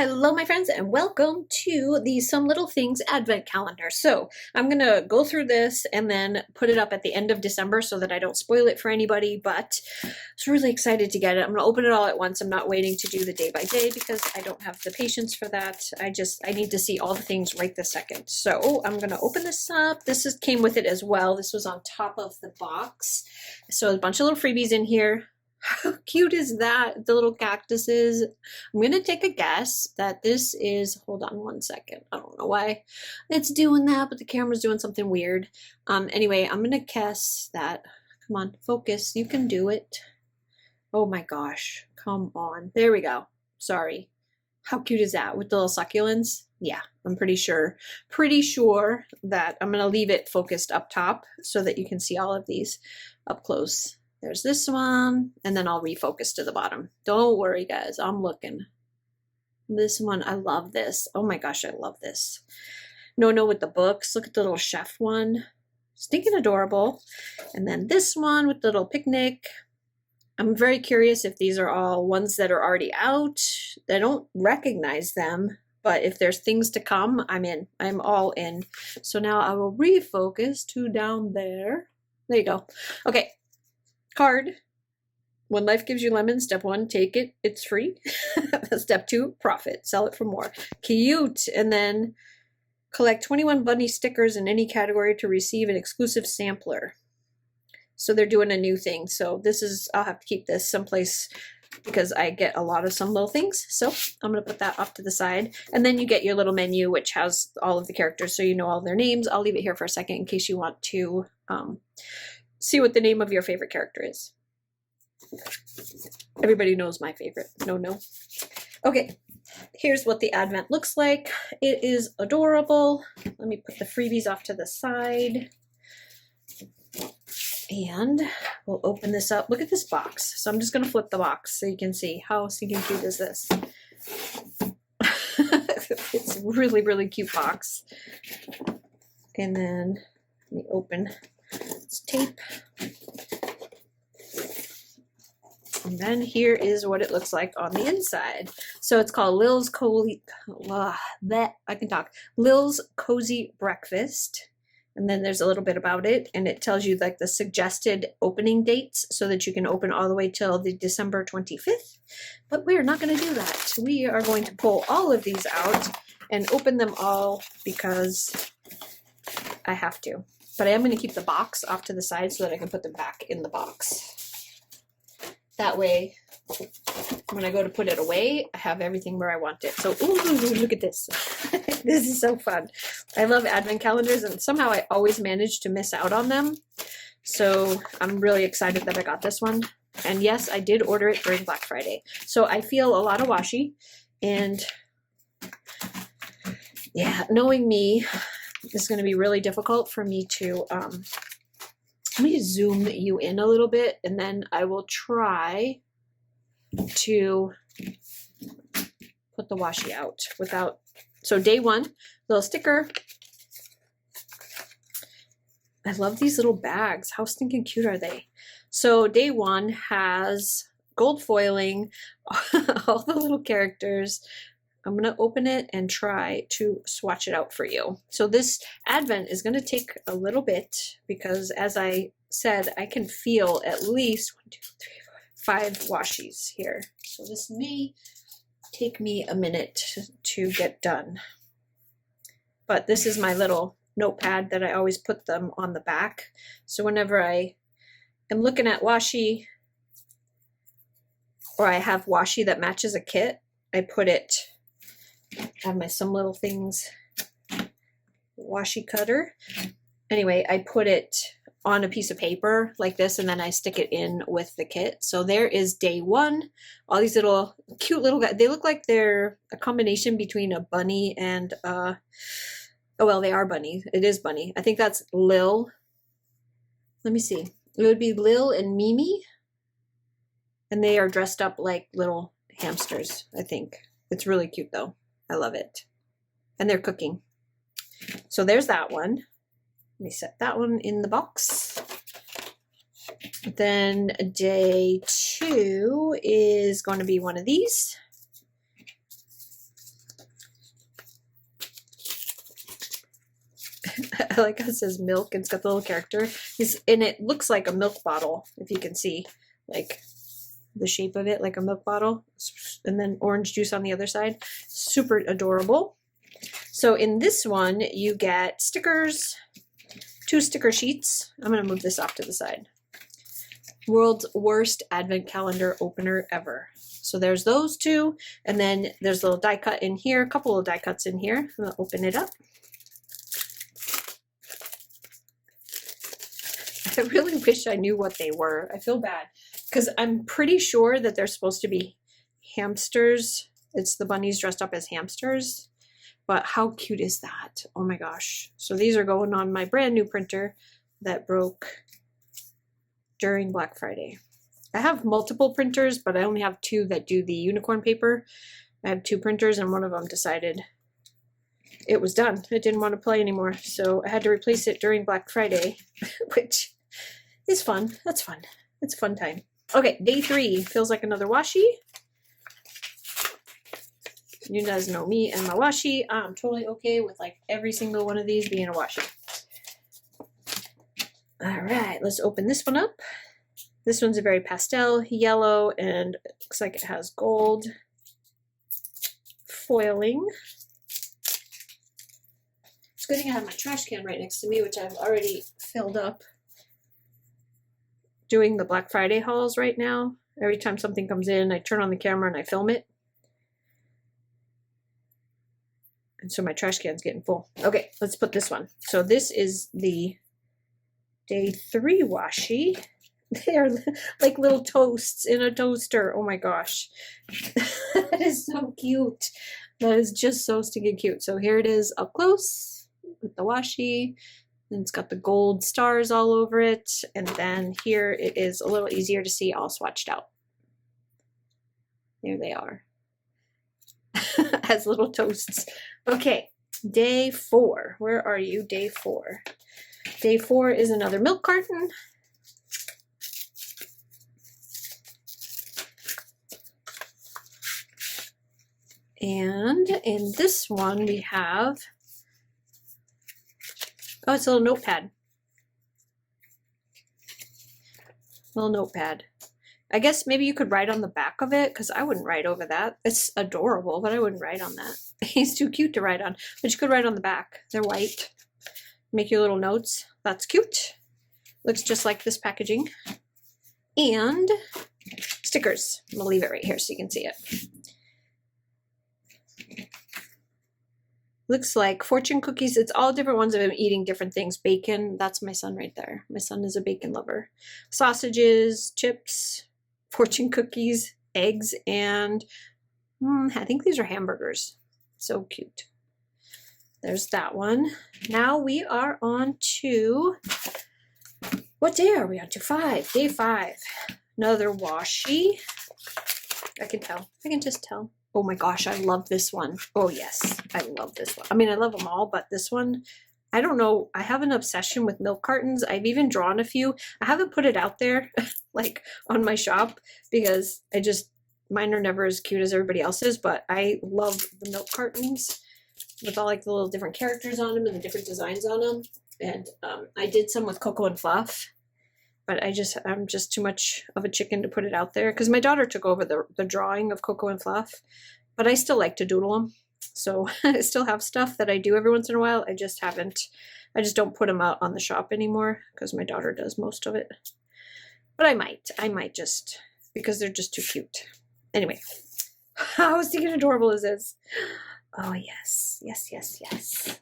Hello, my friends, and welcome to the Some Little Things Advent Calendar. So I'm going to go through this and then put it up at the end of December so that I don't spoil it for anybody, but I was really excited to get it. I'm going to open it all at once. I'm not waiting to do the day by day because I don't have the patience for that. I need to see all the things right this second. So I'm going to open this up. This came with it as well. This was on top of the box. So a bunch of little freebies in here. How cute is that? The little cactuses. I'm going to take a guess that this is, hold on one second. I don't know why it's doing that, but the camera's doing something weird. Anyway, I'm going to guess that, come on, focus. You can do it. Oh my gosh. Come on. There we go. Sorry. How cute is that with the little succulents? Yeah, I'm pretty sure that I'm going to leave it focused up top so that you can see all of these up close. There's this one, and then I'll refocus to the bottom. Don't worry, guys. I'm looking. This one, I love this. Oh my gosh, I love this. No, with the books. Look at the little chef one. Stinking adorable. And then this one with the little picnic. I'm very curious if these are all ones that are already out. I don't recognize them, but if there's things to come, I'm in. I'm all in. So now I will refocus to down there. There you go. Okay. Card. When life gives you lemons, step 1, take it. It's free. Step 2, profit. Sell it for more. Cute. And then collect 21 bunny stickers in any category to receive an exclusive sampler. So they're doing a new thing. So this is, I'll have to keep this someplace because I get a lot of some little things. So I'm going to put that off to the side. And then you get your little menu, which has all of the characters so you know all their names. I'll leave it here for a second in case you want to see what the name of your favorite character is. Everybody knows my favorite. No. Okay, here's what the Advent looks like. It is adorable. Let me put the freebies off to the side. And we'll open this up. Look at this box. So I'm just going to flip the box so you can see how stinking cute is this. It's a really, really cute box. And then let me open this tape. And then here is what it looks like on the inside. So it's called Lil's Cozy Breakfast. And then there's a little bit about it, and it tells you like the suggested opening dates so that you can open all the way till the December 25th. But we're not going to do that. We are going to pull all of these out and open them all because I have to. But I am going to keep the box off to the side so that I can put them back in the box. That way, when I go to put it away, I have everything where I want it. So, ooh, look at this. This is so fun. I love Advent calendars, and somehow I always manage to miss out on them. So I'm really excited that I got this one. And yes, I did order it during Black Friday. So I feel a lot of washi. And yeah, knowing me, it's going to be really difficult for me to... let me zoom you in a little bit, and then I will try to put the washi out without. So day 1, little sticker. I love these little bags. How stinking cute are they? So day 1 has gold foiling, all the little characters. I'm going to open it and try to swatch it out for you. So this Advent is going to take a little bit because, as I said, I can feel at least 1, 2, 3, 4, 5 washies here. So this may take me a minute to get done. But this is my little notepad that I always put them on the back. So whenever I am looking at washi, or I have washi that matches a kit, I put it... I have my Some Little Things washi cutter. Anyway, I put it on a piece of paper like this, and then I stick it in with the kit. So there is day 1. All these little cute little guys. They look like they're a combination between a bunny and oh well, they are bunny. It is bunny. I think that's Lil. Let me see. It would be Lil and Mimi, and they are dressed up like little hamsters. I think it's really cute though. I love it. And they're cooking. So there's that one. Let me set that one in the box. Then day 2 is going to be one of these. I like how it says milk and it's got the little character. And it looks like a milk bottle, if you can see, like the shape of it, like a milk bottle. And then orange juice on the other side. Super adorable. So in this one, you get stickers, 2 sticker sheets. I'm going to move this off to the side. World's worst advent calendar opener ever. So there's those 2, and then there's a little die cut in here, a couple of die cuts in here. I'm going to open it up. I really wish I knew what they were. I feel bad because I'm pretty sure that they're supposed to be hamsters. It's the bunnies dressed up as hamsters. But how cute is that? Oh my gosh. So these are going on my brand new printer that broke during Black Friday. I have multiple printers, but I only have 2 that do the unicorn paper. I have 2 printers and one of them decided it was done. It didn't want to play anymore. So I had to replace it during Black Friday, which is fun. That's fun. It's a fun time. Okay, day 3 feels like another washi. You guys know me and my washi. I'm totally okay with like every single one of these being a washi. All right, let's open this one up. This one's a very pastel yellow and looks like it has gold foiling. It's good thing I have my trash can right next to me, which I've already filled up. Doing the Black Friday hauls right now. Every time something comes in, I turn on the camera and I film it. And so my trash can's getting full. Okay, let's put this one. So this is the day 3 washi. They're like little toasts in a toaster. Oh my gosh. That is so cute. That is just so stinking cute. So here it is up close with the washi. And it's got the gold stars all over it. And then here it is a little easier to see all swatched out. There they are. As little toasts. Okay, day 4. Where are you? Day 4. Day 4 is another milk carton. And in this one we have, oh, it's a little notepad. Little notepad. I guess maybe you could write on the back of it, because I wouldn't write over that. It's adorable, but I wouldn't write on that. He's too cute to write on, but you could write on the back. They're white. Make your little notes. That's cute. Looks just like this packaging. And stickers. I'm gonna leave it right here so you can see it. Looks like fortune cookies. It's all different ones of him eating different things. Bacon. That's my son right there. My son is a bacon lover. Sausages, chips, fortune cookies, eggs, and I think these are hamburgers. So cute. There's that one. Now we are on to, what day are we on to? 5. Day 5. Another washi. I can tell. I can just tell. Oh my gosh, I love this one. Oh yes, I love this one. I mean, I love them all, but this one, I don't know. I have an obsession with milk cartons. I've even drawn a few. I haven't put it out there like on my shop because mine are never as cute as everybody else's, but I love the milk cartons with all like the little different characters on them and the different designs on them. And I did some with Coco and Fluff, but I'm just too much of a chicken to put it out there because my daughter took over the drawing of Coco and Fluff, but I still like to doodle them. So I still have stuff that I do every once in a while. I just don't put them out on the shop anymore because my daughter does most of it. But I might just, because they're just too cute. Anyway, how stinking adorable is this? Oh yes, yes, yes, yes.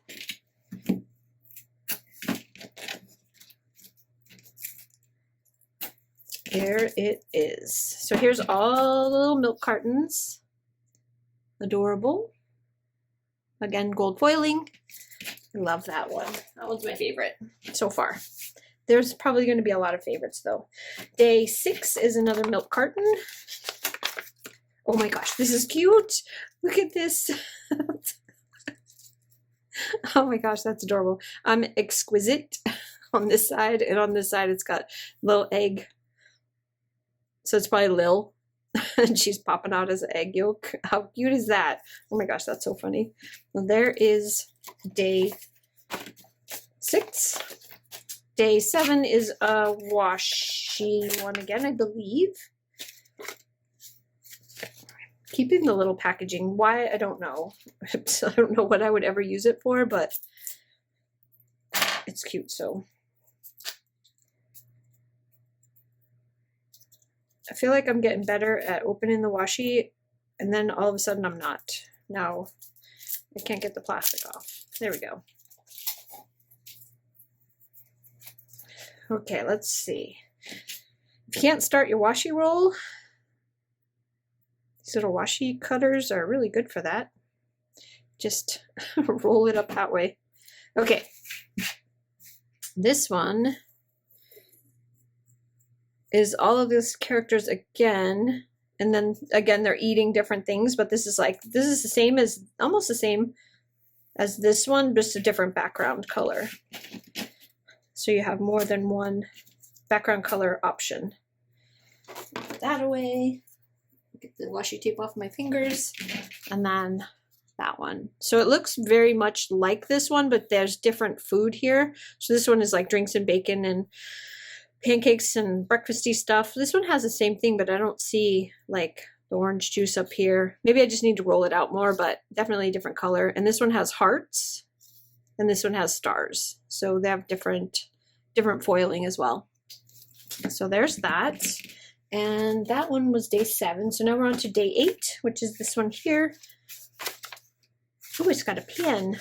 There it is. So here's all the little milk cartons. Adorable. Again, gold foiling. I love that one. That one's my favorite so far. There's probably going to be a lot of favorites though. Day 6 is another milk carton. Oh my gosh, this is cute. Look at this. Oh my gosh, that's adorable. I'm exquisite on this side, and on this side it's got little egg. So it's probably Lil, and she's popping out as an egg yolk. How cute is that? Oh my gosh, that's so funny. Well, there is day 6. Day 7 is a washi one again, I believe. Keeping the little packaging. Why? I don't know. I don't know what I would ever use it for, but it's cute, so. I feel like I'm getting better at opening the washi, and then all of a sudden I'm not. Now I can't get the plastic off. There we go. Okay, let's see. If you can't start your washi roll, these little washi cutters are really good for that. Just roll it up that way. Okay. This one is all of these characters again, and then again they're eating different things, but this is the same as, almost the same as this one, just a different background color. So you have more than one background color option. Put that away. Get the washi tape off my fingers, and then that one. So it looks very much like this one, but there's different food here. So this one is like drinks and bacon and pancakes and breakfasty stuff. This one has the same thing, but I don't see like the orange juice up here. Maybe I just need to roll it out more, but definitely a different color. And this one has hearts, and this one has stars. So they have different foiling as well. So there's that. And that one was day 7. So now we're on to day 8, which is this one here. Oh, it's got a pen.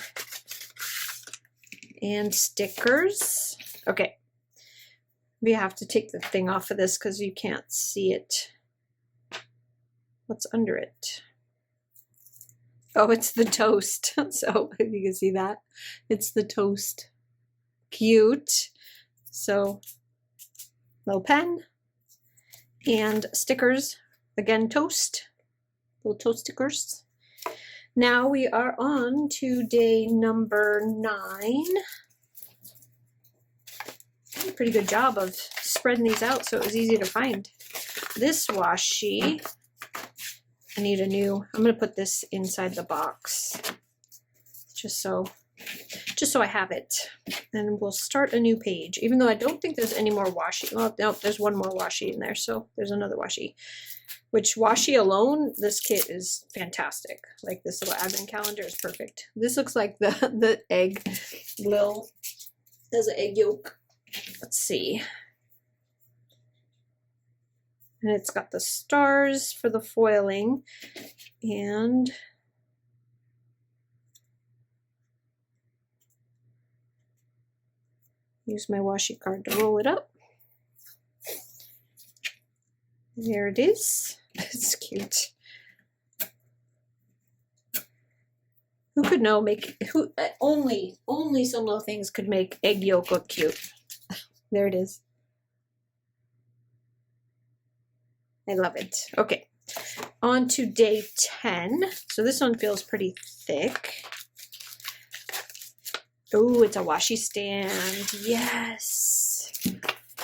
And stickers. Okay. We have to take the thing off of this because you can't see it. What's under it? Oh, it's the toast. So if you can see that, it's the toast. Cute. So little pen and stickers. Again, toast. Little toast stickers. Now we are on to day number 9. Pretty good job of spreading these out so it was easy to find. This washi, I need a new, I'm going to put this inside the box just so I have it. And we'll start a new page, even though I don't think there's any more washi. Well, no, there's one more washi in there, so there's another washi. Which washi alone, this kit is fantastic. Like this little advent calendar is perfect. This looks like the egg, Lil has an egg yolk. Let's see. And it's got the stars for the foiling, and use my washi card to roll it up. There it is. It's cute. Who could know? Only some little things could make egg yolk look cute. There it is. I love it. Okay, on to day 10. So this one feels pretty thick. Oh, it's a washi stand. Yes.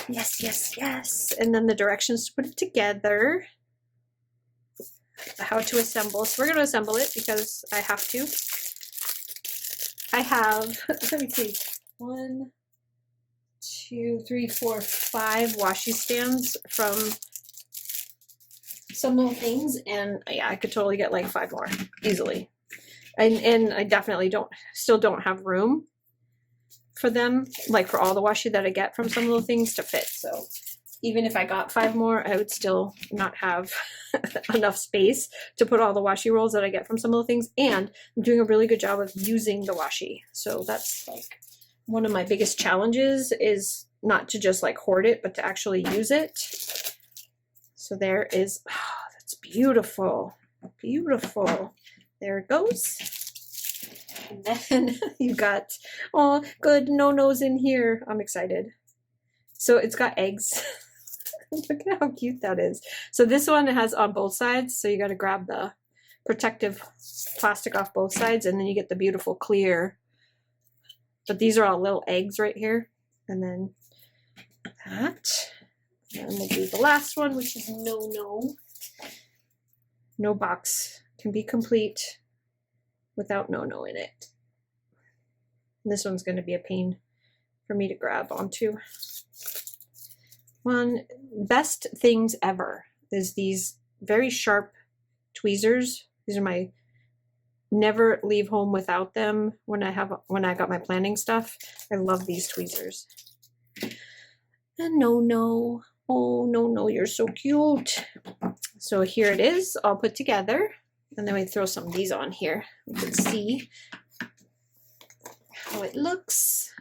Yes, yes, yes. And then the directions to put it together. How to assemble. So we're going to assemble it because I have to. I have, let me see, 1, 2, 3, 4, 5 washi stands from Some Little Things, and yeah, I could totally get like 5 more easily. And I definitely still don't have room for them, like for all the washi that I get from Some Little Things to fit. So even if I got 5 more, I would still not have enough space to put all the washi rolls that I get from Some Little Things. And I'm doing a really good job of using the washi. So that's like one of my biggest challenges, is not to just like hoard it, but to actually use it. So there is, oh, that's beautiful. Beautiful. There it goes. And then you got, oh, good, no-nos in here. I'm excited. So it's got eggs. Look at how cute that is. So this one has on both sides. So you got to grab the protective plastic off both sides, and then you get the beautiful clear. But these are all little eggs right here. And then that. And we'll do the last one, which is no-no. No box can be complete without no-no in it. And this one's going to be a pain for me to grab onto. One best things ever is these very sharp tweezers. These are my never leave home without them when I got my planning stuff. I love these tweezers. And no, oh no, you're so cute. So here it is all put together, and then we throw some of these on here. You can see how it looks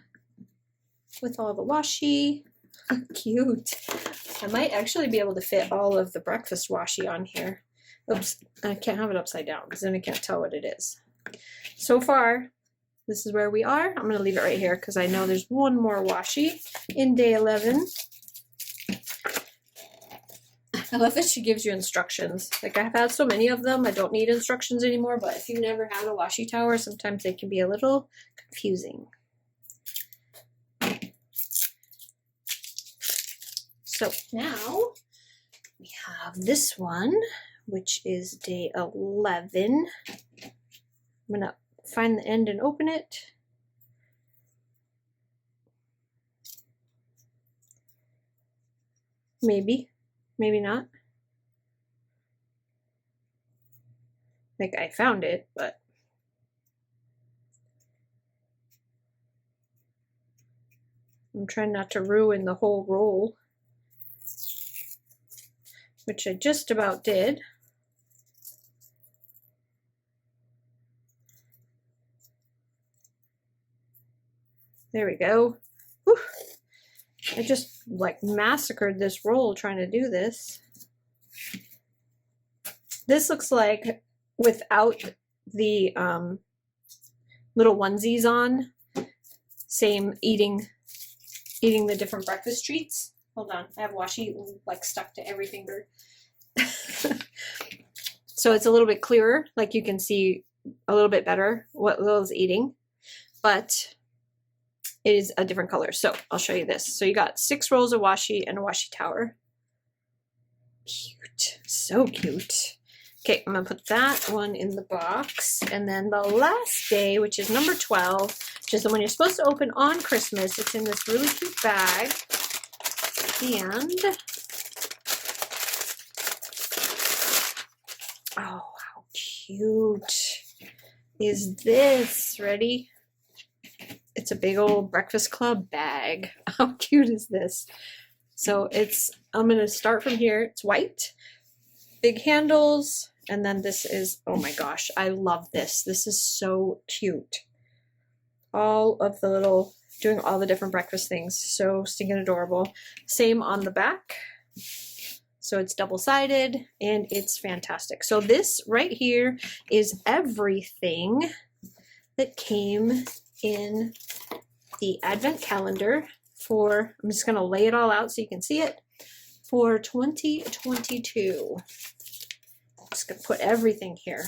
with all the washi. Cute. I might actually be able to fit all of the breakfast washi on here. Oops, I can't have it upside down because then I can't tell what it is. So far, this is where we are. I'm going to leave it right here because I know there's one more washi in day 11. I love that she gives you instructions. Like, I've had so many of them, I don't need instructions anymore, but if you've never had a washi tower, sometimes they can be a little confusing. So now we have this one, which is day 11. I'm gonna find the end and open it. Maybe, maybe not. Like, I found it, but I'm trying not to ruin the whole roll, which I just about did. There we go. Whew. I just like massacred this roll trying to do this. This looks like without the little onesies on, same eating the different breakfast treats. Hold on, I have washi like stuck to every finger. So it's a little bit clearer, like you can see a little bit better what Lil's eating, but it is a different color. So I'll show you this. So you got 6 rolls of washi and a washi tower. Cute, so cute. Okay, I'm gonna put that one in the box. And then the last day, which is number 12, which is the one you're supposed to open on Christmas. It's in this really cute bag. And, oh, how cute is this? Ready? It's a big old Breakfast Club bag. How cute is this? So I'm going to start from here. It's white, big handles, and then this is, oh my gosh, I love this. This is so cute. All of the little, doing all the different breakfast things. So stinking adorable. Same on the back. So it's double-sided and it's fantastic. So this right here is everything that came in the advent calendar for, I'm just going to lay it all out so you can see it, for 2022. I'm just going to put everything here.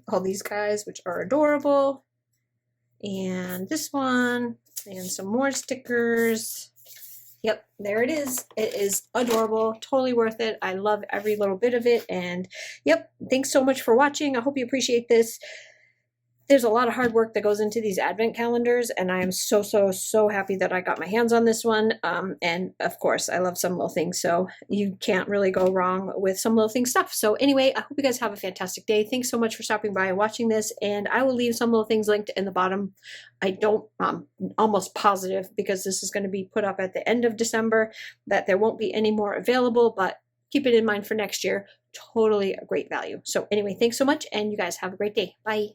All these guys, which are adorable. And this one, and some more stickers. Yep, there it is. It is adorable, totally worth it. I love every little bit of it. And yep, thanks so much for watching. I hope you appreciate this. There's a lot of hard work that goes into these advent calendars, and I am so happy that I got my hands on this one. And of course, I love Some Little Things, so you can't really go wrong with Some Little Things stuff. So anyway, I hope you guys have a fantastic day. Thanks so much for stopping by and watching this, and I will leave Some Little Things linked in the bottom. I'm almost positive, because this is going to be put up at the end of December, that there won't be any more available, but keep it in mind for next year. Totally a great value. So anyway, thanks so much, and you guys have a great day. Bye.